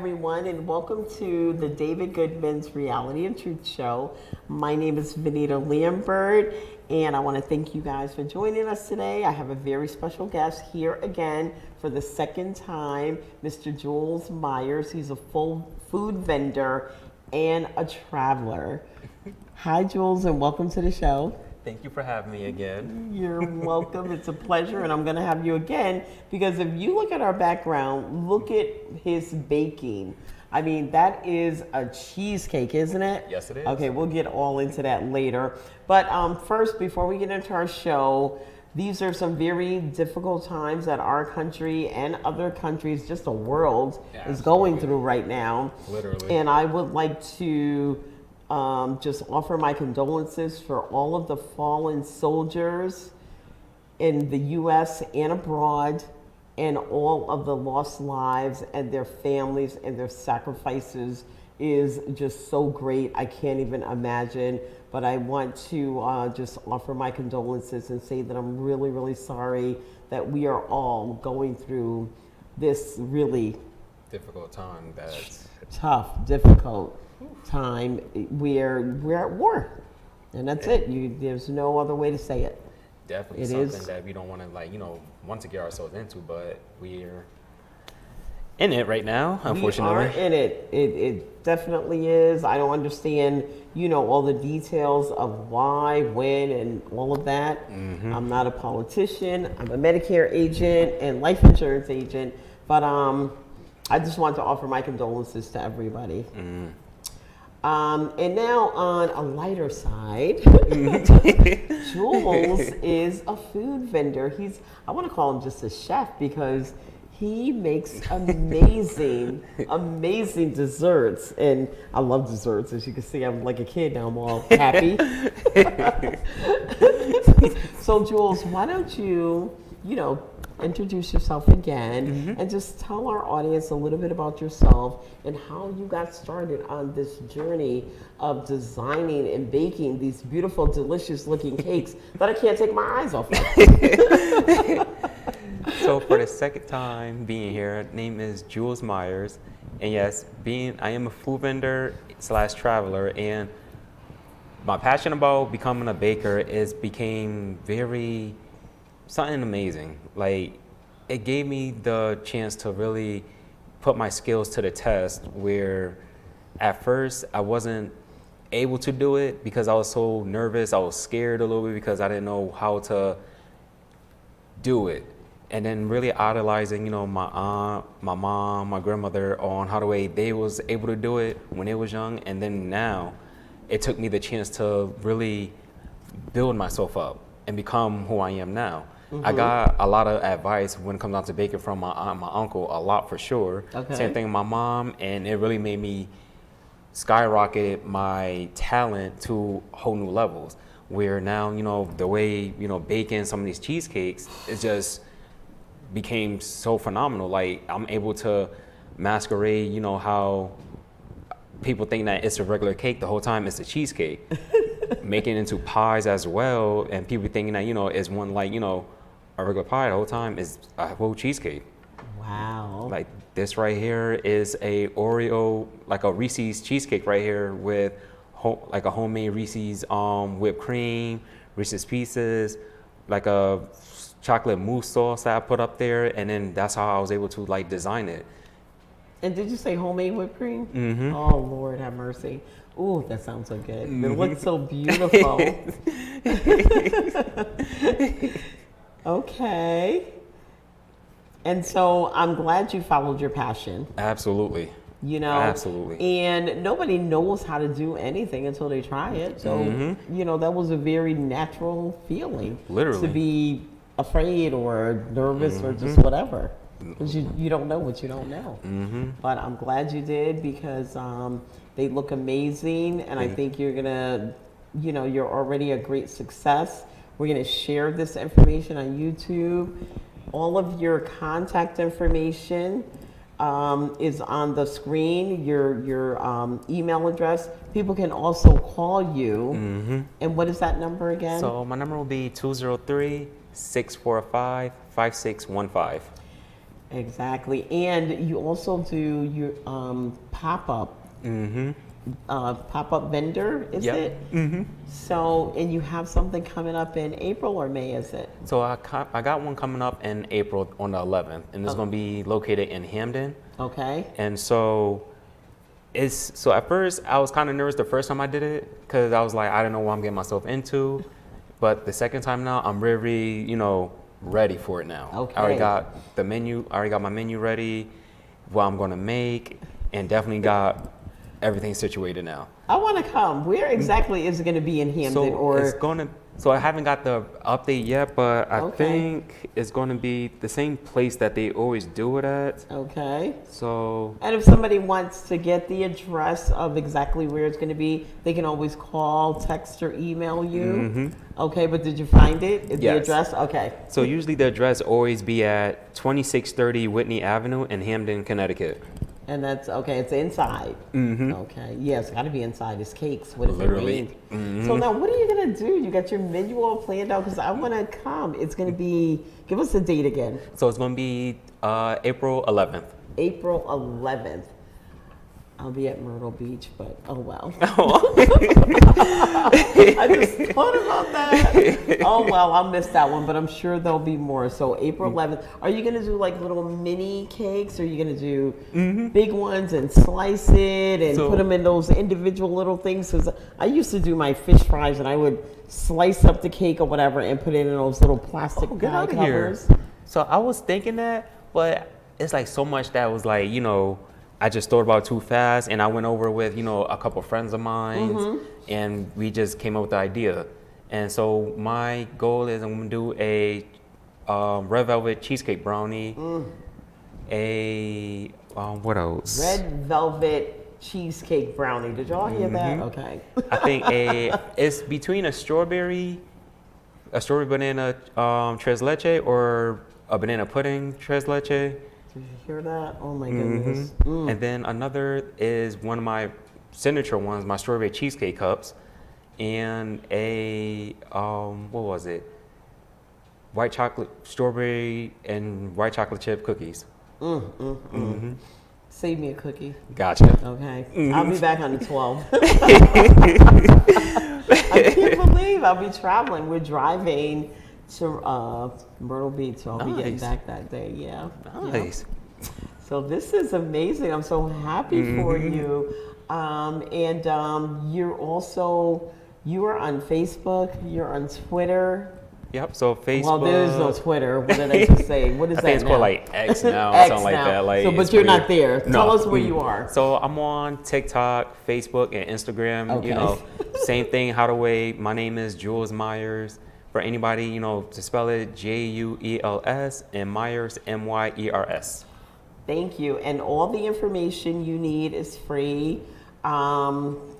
everyone, and welcome to the David Goodman's Reality and Truth Show. My name is Vanita Lambert, and I want to thank you guys for joining us today. I have a very special guest here again for the second time, Mr. Jules Myers. He's a full food vendor and a traveler. Hi, Jules, and welcome to the show. Thank you for having me again. You're welcome. It's a pleasure, and I'm going to have you again because if you look at our background, look at his baking. I mean, that is a cheesecake, isn't it? Yes, it is. Okay, we'll get all into that later. But first, before we get into our show, these are some very difficult times that our country and other countries, just the world, is going through right now. Literally. And I would like to just offer my condolences for all of the fallen soldiers in the U.S. and abroad, and all of the lost lives and their families and their sacrifices is just so great. I can't even imagine. But I want to just offer my condolences and say that I'm really, really sorry that we are all going through this really difficult time. That's tough, difficult time where we're at war, and that's it. There's no other way to say it. Definitely something that we don't want to want to get ourselves into, but we're in it right now, unfortunately. We are in it. It definitely is. I don't understand, all the details of why, when, and all of that. Mm-hmm. I'm not a politician. I'm a Medicare agent and life insurance agent, but I just want to offer my condolences to everybody. Mm. And now on a lighter side, Jules is a food vendor. I want to call him just a chef because he makes amazing, amazing desserts. And I love desserts. As you can see, I'm like a kid now. I'm all happy. So Jules, why don't you, introduce yourself again and just tell our audience a little bit about yourself and how you got started on this journey of designing and baking these beautiful, delicious looking cakes that I can't take my eyes off of. So for the second time being here, name is Jules Myers. And yes, I am a food vendor / traveler, and my passion about becoming a baker became something amazing. Like, it gave me the chance to really put my skills to the test, where at first I wasn't able to do it because I was so nervous. I was scared a little bit because I didn't know how to do it. And then really idolizing, my aunt, my mom, my grandmother on how they was able to do it when they was young. And then now it took me the chance to really build myself up and become who I am now. Mm-hmm. I got a lot of advice when it comes down to baking from my aunt, my uncle, a lot for sure. Okay. Same thing with my mom, and it really made me skyrocket my talent to whole new levels. Where now, the way, baking some of these cheesecakes, it just became so phenomenal. Like, I'm able to masquerade, how people think that it's a regular cake the whole time it's a cheesecake. Making it into pies as well, and people thinking that, it's one a regular pie the whole time is a whole cheesecake. Wow. Like, this right here is a Oreo, like a Reese's cheesecake right here with like a homemade Reese's whipped cream, Reese's Pieces, like a chocolate mousse sauce that I put up there, and then that's how I was able to design it. And did you say homemade whipped cream? Mm-hmm. Oh, Lord have mercy. Ooh, that sounds so good. Mm-hmm. It looks so beautiful. Okay. And so I'm glad you followed your passion. Absolutely. Absolutely. And nobody knows how to do anything until they try it. So, that was a very natural feeling. Literally. To be afraid or nervous or just whatever. Because you don't know what you don't know. Mm-hmm. But I'm glad you did because they look amazing. And I think you're going to, you're already a great success. We're going to share this information on YouTube. All of your contact information is on the screen, your email address. People can also call you. Mm-hmm. And what is that number again? So my number will be 203-645-5615. Exactly. And you also do your pop-up pop-up vendor, is Yep. it? So, and you have something coming up in April or May, is it? So I got one coming up in April on the 11th, and it's going to be located in Hamden. Okay. And so at first I was kind of nervous the first time I did it because I was like, I don't know what I'm getting myself into. But the second time now, I'm really, ready for it now. Okay. I already got the menu. I already got my menu ready, what I'm going to make, and definitely got everything situated now. I want to come. Where exactly is it going to be in Hamden? So I haven't got the update yet, but I Okay. think it's going to be the same place that they always do it at. Okay. So And if somebody wants to get the address of exactly where it's going to be, they can always call, text, or email you. Okay, but did you find it? The Yes. address? Okay. So usually the address always be at 2630 Whitney Avenue in Hamden, Connecticut. And that's okay. It's inside. Okay. Yeah, it's got to be inside. It's cakes. What does Literally. it mean? So now, what are you gonna do? You got your menu all planned out because I want to come. It's gonna be. Give us the date again. So it's going to be April 11th. April 11th. I'll be at Myrtle Beach, but oh well. I just thought about that. Oh well, I'll miss that one, but I'm sure there'll be more. So April 11th. Are you gonna do like little mini cakes, or are you gonna do big ones and slice it and put them in those individual little things? Because I used to do my fish fries, and I would slice up the cake or whatever and put it in those little plastic Get pie out of here. covers. So I was thinking that, but it's like so much that was like, I just thought about it too fast, and I went over with, a couple friends of mine, and we just came up with the idea. And so my goal is I'm gonna do a red velvet cheesecake brownie, what else? Red velvet cheesecake brownie. Did y'all hear that? Okay. I think it's between a strawberry banana tres leche or a banana pudding tres leche. Did you hear that? Oh my goodness. And then another is one of my signature ones, my strawberry cheesecake cups, and what was it? White chocolate, strawberry, and white chocolate chip cookies. Save me a cookie. Gotcha. Okay. I'll be back on the 12th. I can't believe I'll be traveling. We're driving to Myrtle Beach, so I'll be getting Nice. back that day. Yeah. Nice. Yeah. So this is amazing. I'm so happy for you. You are on Facebook. You're on Twitter. Yep. So Facebook. Well, there is no Twitter. What did I just say? What is I that think it's now? called like X now, or X something like now. that. Like, So, but it's you're weird. not there. No. Tell us where you are. So I'm on TikTok, Facebook, and Instagram. Okay. Same thing. How to Wait. My name is Jules Myers. For anybody, to spell it Juels and Myers Myers. Thank you. And all the information you need is free.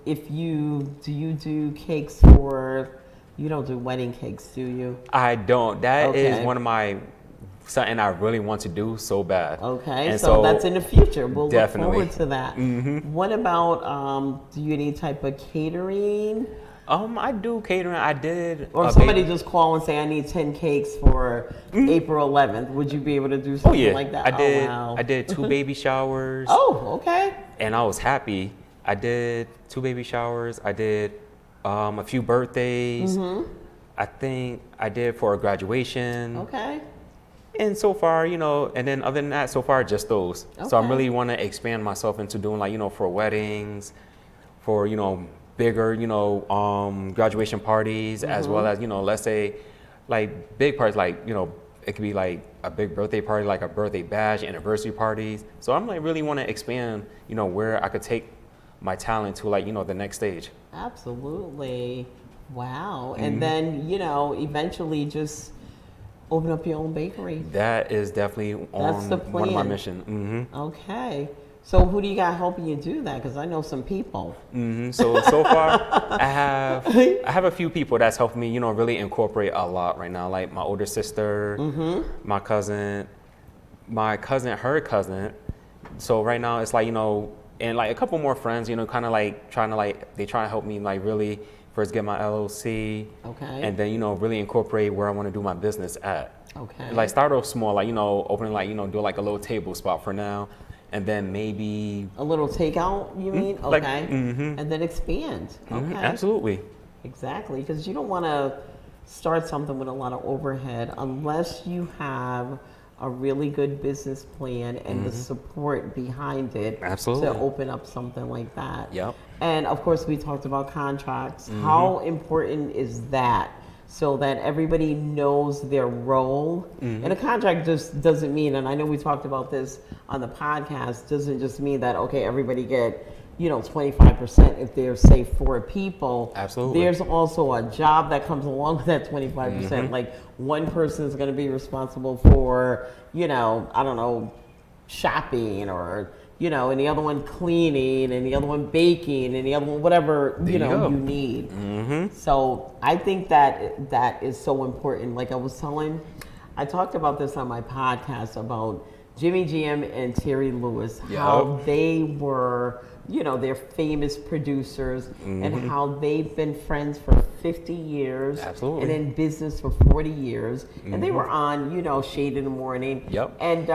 If you do cakes you don't do wedding cakes, do you? I don't. That is Okay. one of something I really want to do so bad. Okay, And so that's in the future. We'll Definitely. look forward to that. What about, do you any type of catering? I do catering. I did. Or a if somebody baby- just call and say, I need 10 cakes for April 11th. Would you be able to do Oh something yeah, like that? I did. Oh, wow. I did 2 baby showers. Oh, okay. And I was happy. I did 2 baby showers. I did a few birthdays. I think I did for a graduation. Okay. And so far, and then other than that, so far just those. So I Okay. really want to expand myself into doing for weddings, for bigger graduation parties, as well as let's say like big parties, like it could be like a big birthday party, like a birthday bash, anniversary parties. So I'm like really want to expand where I could take my talent to the next stage. Absolutely. Wow. And then, eventually just open up your own bakery. That is definitely on the one of my plan. mission. Okay. So who do you got helping you do that? Because I know some people. So far, I have a few people that's helping me, really incorporate a lot right now. Like my older sister, my cousin, her cousin. So right now it's like, and like a couple more friends, kind of like trying to they try to help me like really first get my LLC. Okay. And then, really incorporate where I want to do my business at. Okay. Like start off small, like, opening like, do like a little table spot for now. And then maybe a little takeout, you mean? like, Okay. And then expand. Okay. Absolutely. Exactly. Because you don't want to start something with a lot of overhead unless you have a really good business plan and the support behind it. Absolutely. To open up something like that. Yep. And of course, we talked about contracts. How important is that? So that everybody knows their role. And a contract just doesn't mean, and I know we talked about this on the podcast, doesn't just mean that, okay, everybody get, 25% if there's, say, 4 people. Absolutely. There's also a job that comes along with that 25%. Like one person is going to be responsible for, I don't know, shopping or, and the other one cleaning, and the other one baking, and the other one whatever you need. So I think that is so important. Like I talked about this on my podcast about Jimmy Jam and Terry Lewis, how they were, they're famous producers, and how they've been friends for 50 years, Absolutely. and in business for 40 years, and they were on, Shade in the Morning, Yep. and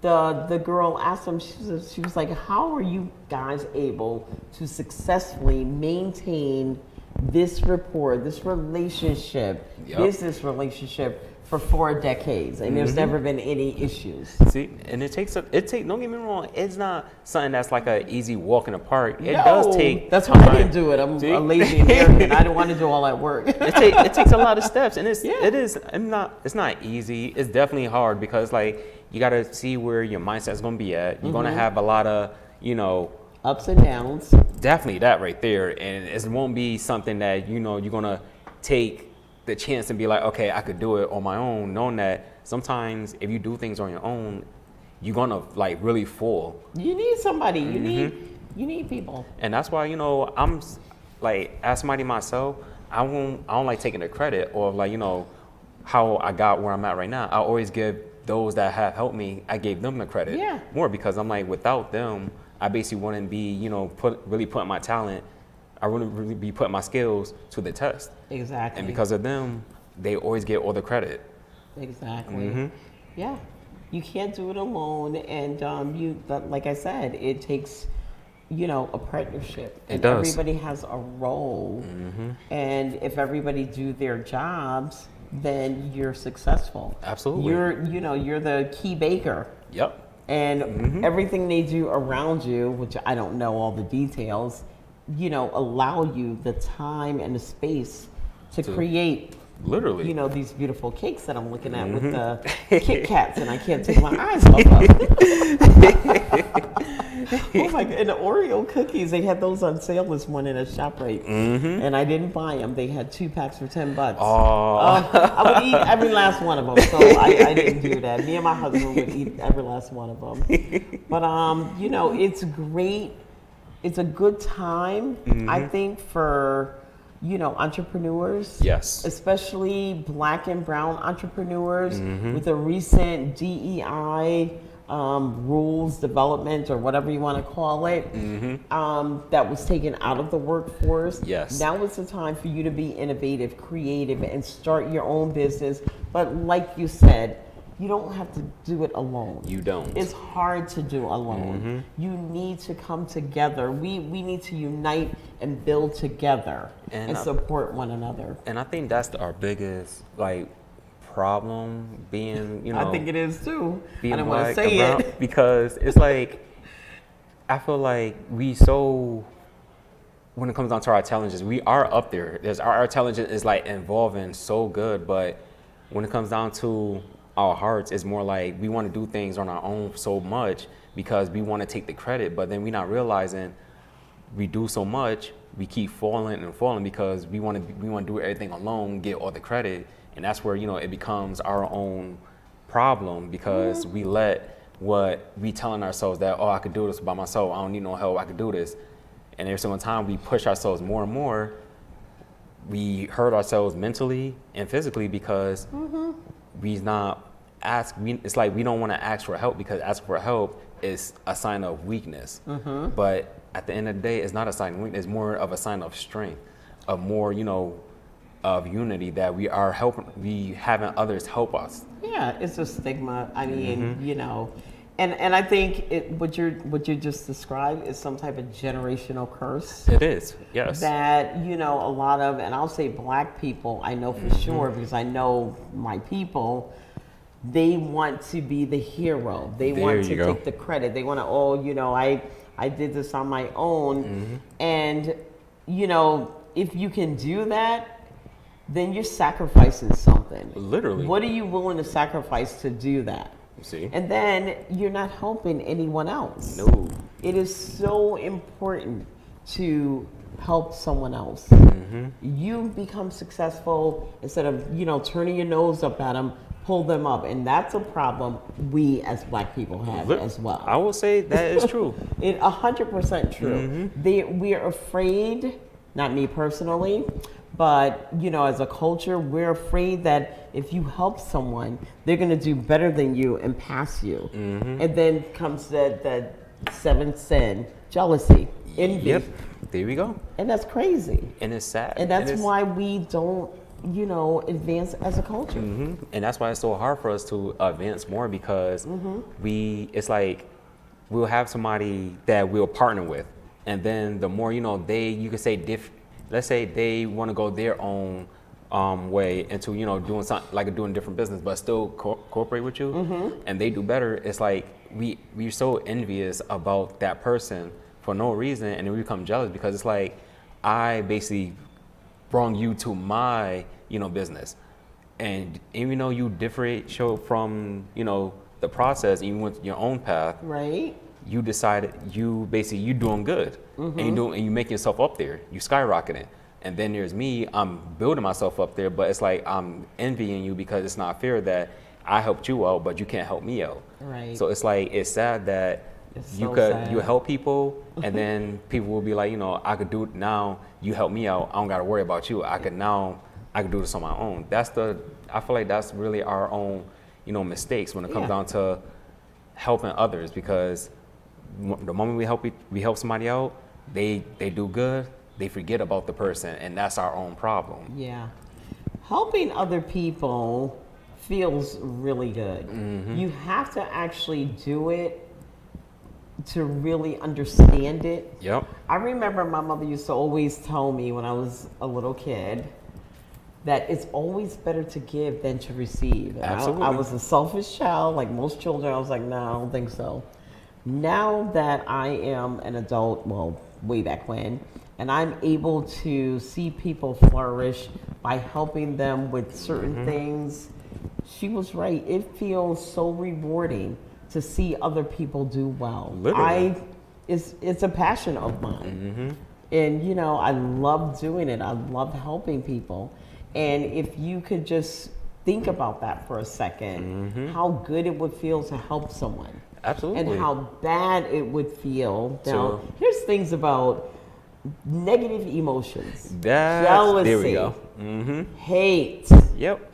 the girl asked him, she was like, how are you guys able to successfully maintain this rapport, this relationship, business relationship for 4 decades, and there's never been any issues? See, and don't get me wrong, it's not something that's like an easy walk in the park. It No, does take that's time. why I didn't do it. I'm a lazy American. I didn't want to do all that work. It takes a lot of steps, and it's not easy. It's definitely hard because like you got to see where your mindset's going to be at. You're going to have a lot of ups and downs. Definitely that right there, and it won't be something that you're going to take the chance and be like, okay, I could do it on my own, knowing that sometimes if you do things on your own, you're going to like really fall. You need somebody. You need people. And that's why, I'm like, as somebody myself, I don't like taking the credit or like, how I got where I'm at right now. I always give those that have helped me, I gave them the credit more because I'm like, without them, I basically wouldn't be, really putting my talent, I wouldn't really be putting my skills to the test. Exactly. And because of them, they always get all the credit. Exactly. Yeah. You can't do it alone. And like I said, it takes, a partnership. It and does. Everybody has a role. And if everybody do their jobs, then you're successful. Absolutely. You're the key baker. Yep. And everything they do around you, which I don't know all the details, allow you the time and the space to create, literally, these beautiful cakes that I'm looking at with the Kit Kats, and I can't take my eyes off of. Oh my God! And the Oreo cookies, they had those on sale this morning at ShopRite, and I didn't buy them. They had 2 packs for $10. I would eat every last one of them, so I didn't do that. Me and my husband would eat every last one of them. But it's great. It's a good time, I think, for entrepreneurs. Yes. Especially Black and brown entrepreneurs with a recent DEI rules development or whatever you want to call it, that was taken out of the workforce. Yes. Now is the time for you to be innovative, creative, and start your own business. But like you said, you don't have to do it alone. You don't. It's hard to do alone. You need to come together. We need to unite and build together and support one another. And I think that's our biggest problem being, I think it is too. I don't want to Black say around, it. because it's like, I feel like when it comes down to our challenges, we are up there. Our intelligence is like evolving so good, but when it comes down to our hearts, it's more like we want to do things on our own so much because we want to take the credit, but then we're not realizing we do so much, we keep falling and falling because we want to do everything alone, get all the credit, and that's where it becomes our own problem because we let what we telling ourselves that, I could do this by myself, I don't need no help, I could do this, and every single time we push ourselves more and more, we hurt ourselves mentally and physically because it's like we don't want to ask for help because asking for help is a sign of weakness. Mm-hmm. But at the end of the day, it's not a sign of weakness. It's more of a sign of strength, of more, of unity, that we having others help us. Yeah, it's a stigma. I mean, Mm-hmm. And I think what you just described is some type of generational curse. It is, yes. That a lot of, and I'll say Black people, I know for sure because I know my people. They want to be the hero. They want to take the credit. They want to, I did this on my own. And if you can do that, then you're sacrificing something. Literally. What are you willing to sacrifice to do that? See? And then you're not helping anyone else. No. It is so important to help someone else. You become successful instead of, turning your nose up at them, pull them up. And that's a problem we as Black people have as well. I will say that is true. 100% true. We're afraid, not me personally, but as a culture, we're afraid that if you help someone, they're going to do better than you and pass you. And then comes the seventh sin, jealousy, envy. Yep. There we go. And that's crazy. And it's sad. And that's why we don't, advance as a culture. And that's why it's so hard for us to advance more, because it's like we'll have somebody that we'll partner with, and then the more you could say let's say they want to go their own way into doing something like doing different business, but still cooperate with you, and they do better. It's like we're so envious about that person for no reason, and then we become jealous because it's like I basically brought you to my business, and even though you differentiate from the process, even with your own path, right? You decided you doing good, and you make yourself up there, you skyrocketing, and then there's me, I'm building myself up there, but it's like I'm envying you because it's not fair that I helped you out, but you can't help me out. Right. So it's like it's sad that you help people, and then people will be like, I could do it now. You help me out. I don't got to worry about you. I could do this on my own. I feel like that's really our own, mistakes when it comes down to helping others, because the moment we help somebody out, they do good. They forget about the person, and that's our own problem. Yeah. Helping other people feels really good. You have to actually do it to really understand it. Yep. I remember my mother used to always tell me when I was a little kid that it's always better to give than to receive. And Absolutely. I was a selfish child, like most children. I was like, no, I don't think so. Now that I am an adult, well, way back when, and I'm able to see people flourish by helping them with certain things, she was right. It feels so rewarding to see other people do well. Literally. It's a passion of mine. And I love doing it. I love helping people. And if you could just think about that for a second, how good it would feel to help someone. Absolutely. And how bad it would feel. Now, here's things about negative emotions. Jealousy. There we go. Hate. Yep.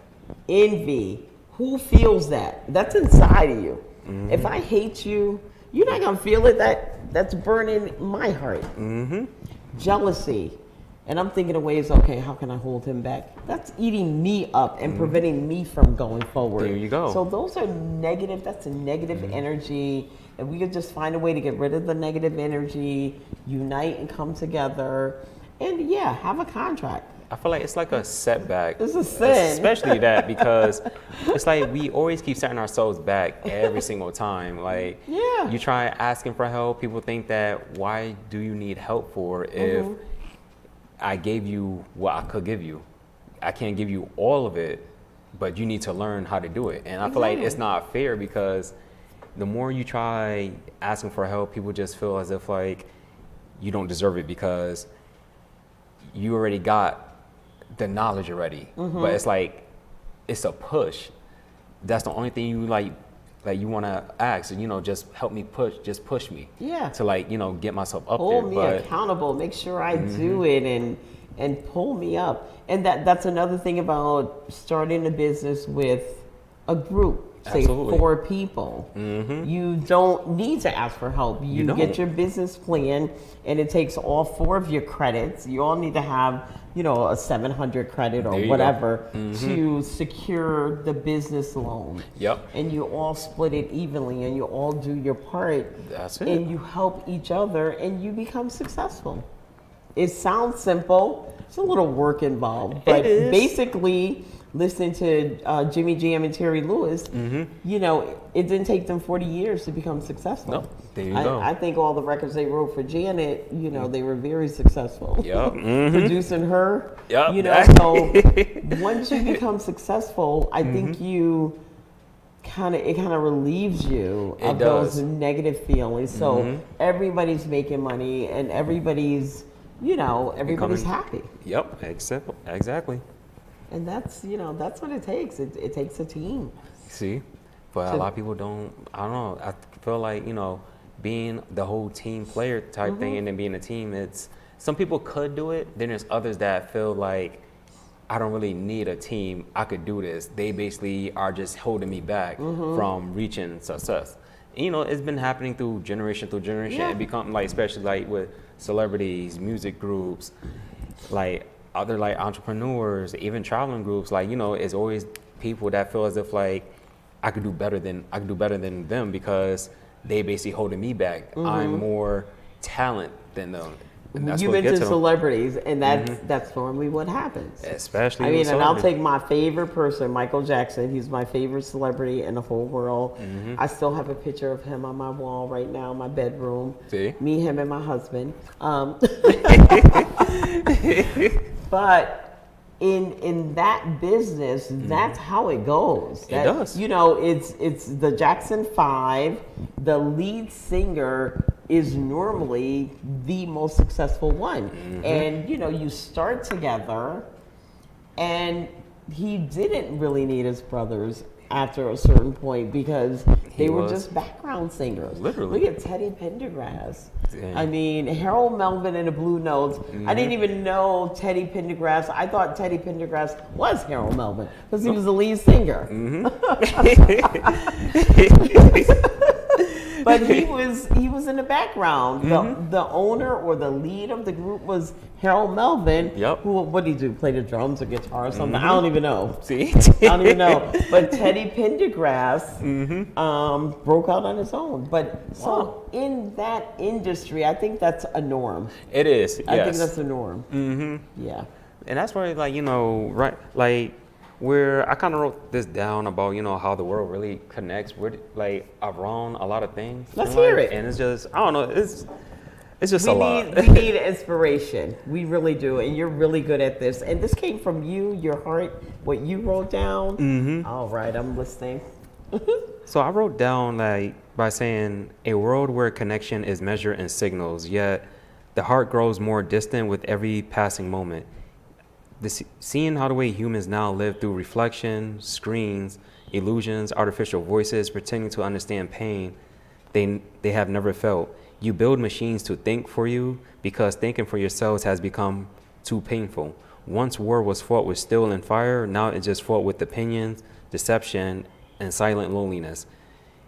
Envy. Who feels that? That's inside of you. If I hate you, you're not gonna feel it. That's burning my heart. Jealousy, and I'm thinking of ways. Okay, how can I hold him back? That's eating me up and preventing me from going forward. There you go. So those are negative. That's a negative energy. If we could just find a way to get rid of the negative energy, unite and come together, and have a contract. I feel like it's like a setback. It's a sin. Especially that, because it's like we always keep setting ourselves back every single time. Like, you try asking for help, people think that, why do you need help for if I gave you what I could give you? I can't give you all of it, but you need to learn how to do it. And I feel like it's not fair, because the more you try asking for help, people just feel as if like you don't deserve it because you already got the knowledge already. But it's like, it's a push. That's the only thing you like you want to ask, and just help me push me. Yeah. To like, get myself up there. Hold me accountable. Make sure I do it and pull me up. And that's another thing about starting a business with a group. say Absolutely. 4 people. You don't need to ask for help. You don't. get your business plan, and it takes all 4 of your credits. You all need to have, a 700 credit or There you go. whatever to secure the business loan. Yep. And you all split it evenly, and you all do your part. That's it. And you help each other, and you become successful. It sounds simple. It's a little work involved, but It is. basically, listening to Jimmy Jam and Terry Lewis, it didn't take them 40 years to become successful. No, there you go. I think all the records they wrote for Janet, they were very successful. Yep. Producing her, Yep. so once you become successful, I think it kind of relieves you It of does. those negative feelings. So everybody's making money, and everybody's happy. Yep. Exactly. And that's what it takes. It takes a team. See, but a lot of people don't. I don't know. I feel like being the whole team player type thing, and then being a team. It's some people could do it. Then there's others that feel like I don't really need a team. I could do this. They basically are just holding me back from reaching success. And, it's been happening through generation. Yeah. It become like, especially like with celebrities, music groups, like other like entrepreneurs, even traveling groups. Like it's always people that feel as if like I could do better than them because they basically holding me back. I'm more talent than them. And that's You what mentioned gets them. celebrities, and that's normally what happens. Especially I with mean, and I'll celebrities. take my favorite person, Michael Jackson. He's my favorite celebrity in the whole world. I still have a picture of him on my wall right now in my bedroom. See? Me, him, and my husband. But in that business, that's how it goes. It does. It's the Jackson 5. The lead singer is normally the most successful one. And you start together, and he didn't really need his brothers after a certain point because they were just background singers. Literally. Look at Teddy Pendergrass. Dang. I mean, Harold Melvin and the Blue Notes. I didn't even know Teddy Pendergrass. I thought Teddy Pendergrass was Harold Melvin because he was the lead singer. But he was in the background. The owner or the lead of the group was Harold Melvin. Yep. Who, what did he do? Play the drums or guitar or something? I don't even know. See? I don't even know. But Teddy Pendergrass broke out on his own. But so in that industry, I think that's a norm. It is. Yes. I think that's a norm. Yeah. And that's where, like, right, like, where I kind of wrote this down about, how the world really connects with, like, around a lot of things. Let's in life. hear it. And it's just, I don't know, it's just a lot. We need inspiration. We really do. And you're really good at this. And this came from you, your heart, what you wrote down. All right, I'm listening. So I wrote down, like, by saying, a world where connection is measured in signals, yet the heart grows more distant with every passing moment. Seeing how the way humans now live through reflection, screens, illusions, artificial voices, pretending to understand pain they have never felt. You build machines to think for you because thinking for yourselves has become too painful. Once war was fought with steel and fire, now it's just fought with opinions, deception, and silent loneliness.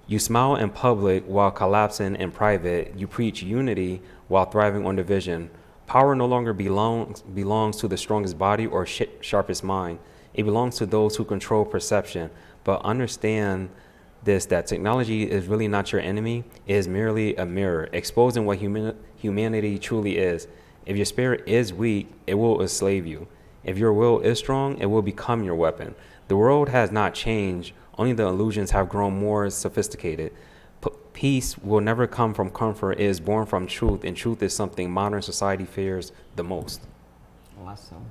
You smile in public while collapsing in private. You preach unity while thriving on division. Power no longer belongs to the strongest body or sharpest mind. It belongs to those who control perception. But understand this, that technology is really not your enemy. It is merely a mirror, exposing what humanity truly is. If your spirit is weak, it will enslave you. If your will is strong, it will become your weapon. The world has not changed, only the illusions have grown more sophisticated. Peace will never come from comfort. It is born from truth, and truth is something modern society fears the most. Awesome.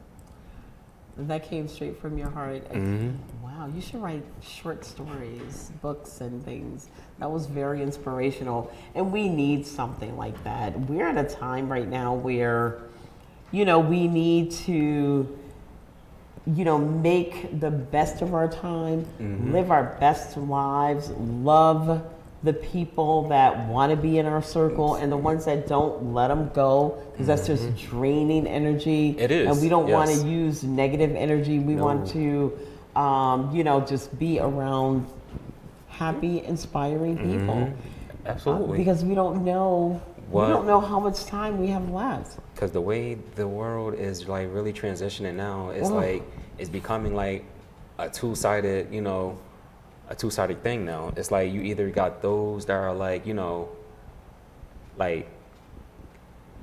That came straight from your heart. Wow, you should write short stories, books, and things. That was very inspirational. And we need something like that. We're at a time right now where, we need to, make the best of our time, live our best lives, love the people that want to be in our circle, and the ones that don't, let them go, because that's just draining energy. It is. And we don't want to use negative energy. We want to, just be around happy, inspiring people. Absolutely. Because we don't know What? we don't know how much time we have left. Because the way the world is like really transitioning now, it's Oh. like it's becoming like a two-sided, a two-sided thing now. It's like you either got those that are like, like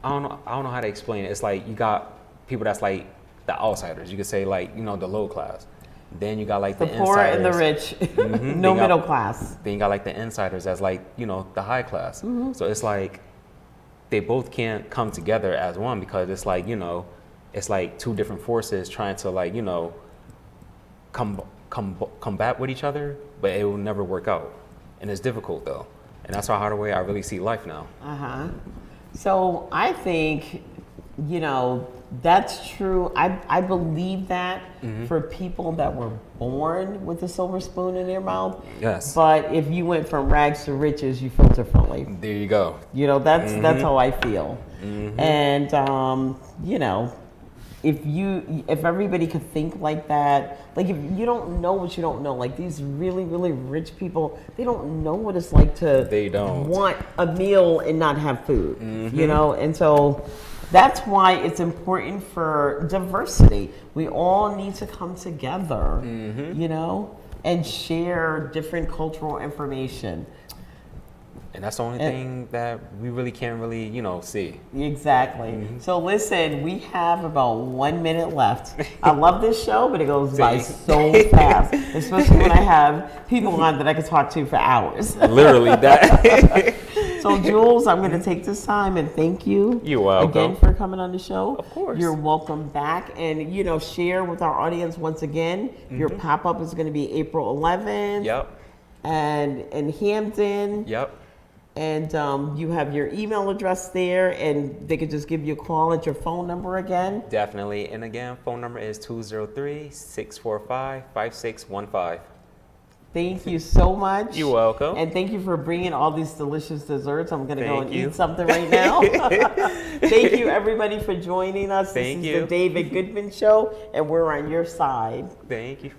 I don't know how to explain it. It's like you got people that's like the outsiders. You could say like, the low class. Then you got like The the poor insiders. and the rich, Mhm. no Then you got- middle class. Then you got like the insiders that's like, the high class. So it's like they both can't come together as one because it's like, it's like two different forces trying to like, combat with each other, but it will never work out. And it's difficult though. And that's how the way I really see life now. So I think, that's true. I believe that for people that were born with a silver spoon in their mouth. Yes. But if you went from rags to riches, you feel differently. There you go. That's how I feel. And if everybody could think like that, like if you don't know what you don't know, like these really, really rich people, they don't know what it's like to They don't. want a meal and not have food, and so that's why it's important for diversity. We all need to come together, and share different cultural information. And that's the only thing that we really can't really, see. Exactly. So listen, we have about 1 minute left. I love this show, but it goes by so fast, especially when I have people on that I can talk to for hours. Literally that. So Jules, I'm going to take this time and thank you. You're welcome. Again for coming on the show. Of course. You're welcome back. And, share with our audience once again. Your pop-up is going to be April 11th. Yep. And in Hampton. Yep. And you have your email address there, and they could just give you a call at your phone number again. Definitely. And again, phone number is 203-645-5615. Thank you so much. You're welcome. And thank you for bringing all these delicious desserts. I'm going to go and Thank you. eat something right now. Thank you, everybody, for joining us. Thank This is you. the David Goodman Show, and we're on your side. Thank you.